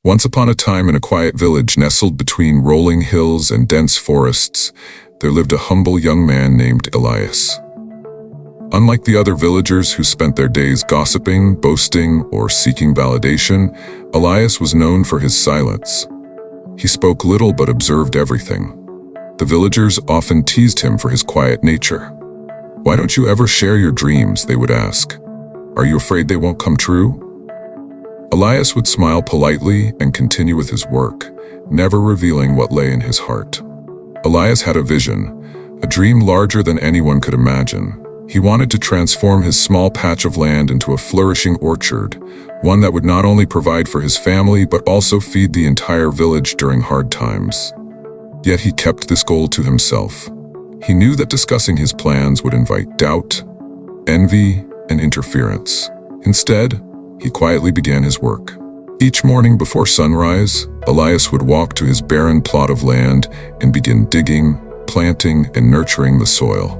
Once upon a time, in a quiet village nestled between rolling hills and dense forests, there lived a humble young man named Elias. Unlike the other villagers who spent their days gossiping, boasting, or seeking validation, Elias was known for his silence. He spoke little but observed everything. The villagers often teased him for his quiet nature. "Why don't you ever share your dreams?" they would ask. "Are you afraid they won't come true?" Elias would smile politely and continue with his work, never revealing what lay in his heart. Elias had a vision, a dream larger than anyone could imagine. He wanted to transform his small patch of land into a flourishing orchard, one that would not only provide for his family but also feed the entire village during hard times. Yet he kept this goal to himself. He knew that discussing his plans would invite doubt, envy, and interference. Instead, he quietly began his work. Each morning before sunrise, Elias would walk to his barren plot of land and begin digging, planting, and nurturing the soil.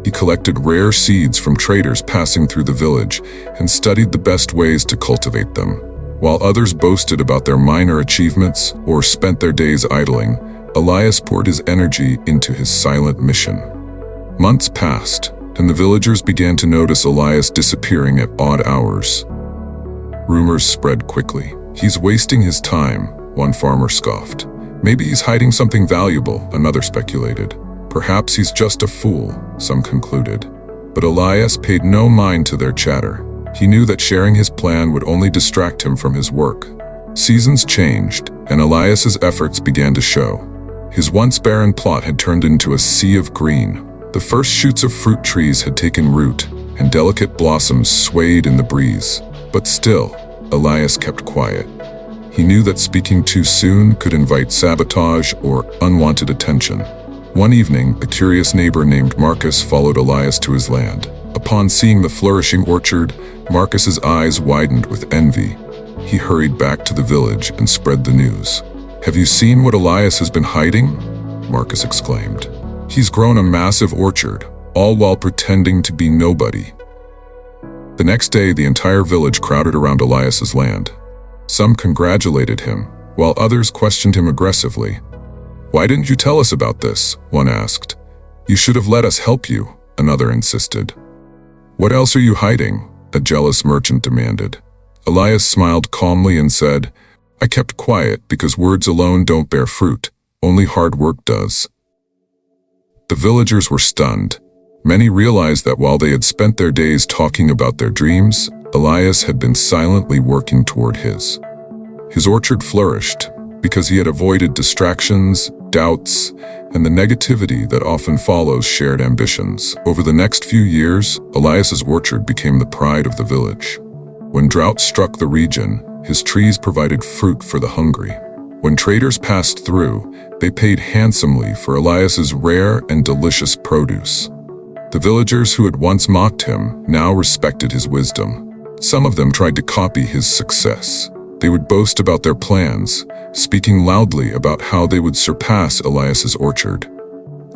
He collected rare seeds from traders passing through the village and studied the best ways to cultivate them. While others boasted about their minor achievements or spent their days idling, Elias poured his energy into his silent mission. Months passed, and the villagers began to notice Elias disappearing at odd hours. Rumors spread quickly. "He's wasting his time," one farmer scoffed. "Maybe he's hiding something valuable," another speculated. "Perhaps he's just a fool," some concluded. But Elias paid no mind to their chatter. He knew that sharing his plan would only distract him from his work. Seasons changed, and Elias's efforts began to show. His once barren plot had turned into a sea of green. The first shoots of fruit trees had taken root, and delicate blossoms swayed in the breeze. But still, Elias kept quiet. He knew that speaking too soon could invite sabotage or unwanted attention. One evening, a curious neighbor named Marcus followed Elias to his land. Upon seeing the flourishing orchard, Marcus's eyes widened with envy. He hurried back to the village and spread the news. "Have you seen what Elias has been hiding?" Marcus exclaimed. "He's grown a massive orchard, all while pretending to be nobody." The next day, the entire village crowded around Elias's land. Some congratulated him, while others questioned him aggressively. "Why didn't you tell us about this?" one asked. "You should have let us help you," another insisted. "What else are you hiding?" a jealous merchant demanded. Elias smiled calmly and said, "I kept quiet because words alone don't bear fruit, only hard work does." The villagers were stunned. Many realized that while they had spent their days talking about their dreams, Elias had been silently working toward his. His orchard flourished because he had avoided distractions, doubts, and the negativity that often follows shared ambitions. Over the next few years, Elias's orchard became the pride of the village. When drought struck the region, his trees provided fruit for the hungry. When traders passed through, they paid handsomely for Elias's rare and delicious produce. The villagers who had once mocked him now respected his wisdom. Some of them tried to copy his success. They would boast about their plans, speaking loudly about how they would surpass Elias's orchard.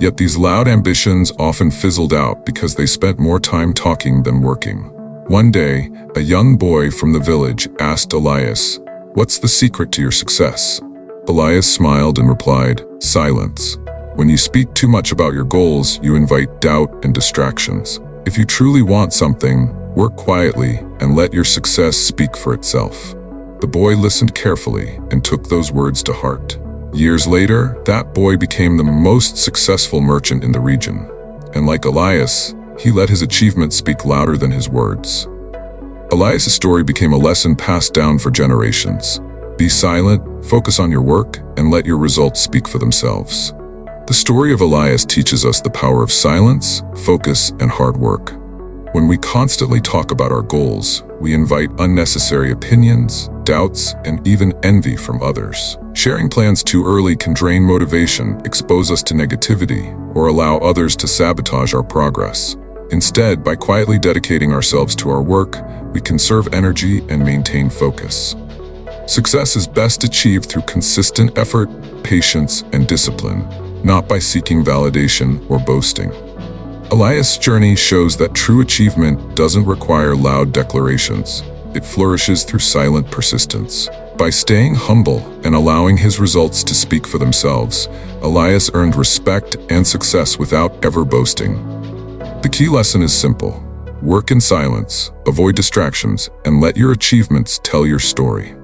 Yet these loud ambitions often fizzled out because they spent more time talking than working. One day, a young boy from the village asked Elias, "What's the secret to your success?" Elias smiled and replied, "Silence. When you speak too much about your goals, you invite doubt and distractions. If you truly want something, work quietly and let your success speak for itself." The boy listened carefully and took those words to heart. Years later, that boy became the most successful merchant in the region. And like Elias, he let his achievements speak louder than his words. Elias' story became a lesson passed down for generations. Be silent, focus on your work, and let your results speak for themselves. The story of Elias teaches us the power of silence, focus, and hard work. When we constantly talk about our goals, we invite unnecessary opinions, doubts, and even envy from others. Sharing plans too early can drain motivation, expose us to negativity, or allow others to sabotage our progress. Instead, by quietly dedicating ourselves to our work, we conserve energy and maintain focus. Success is best achieved through consistent effort, patience, and discipline, not by seeking validation or boasting. Elias' journey shows that true achievement doesn't require loud declarations. It flourishes through silent persistence. By staying humble and allowing his results to speak for themselves, Elias earned respect and success without ever boasting. The key lesson is simple. Work in silence, avoid distractions, and let your achievements tell your story.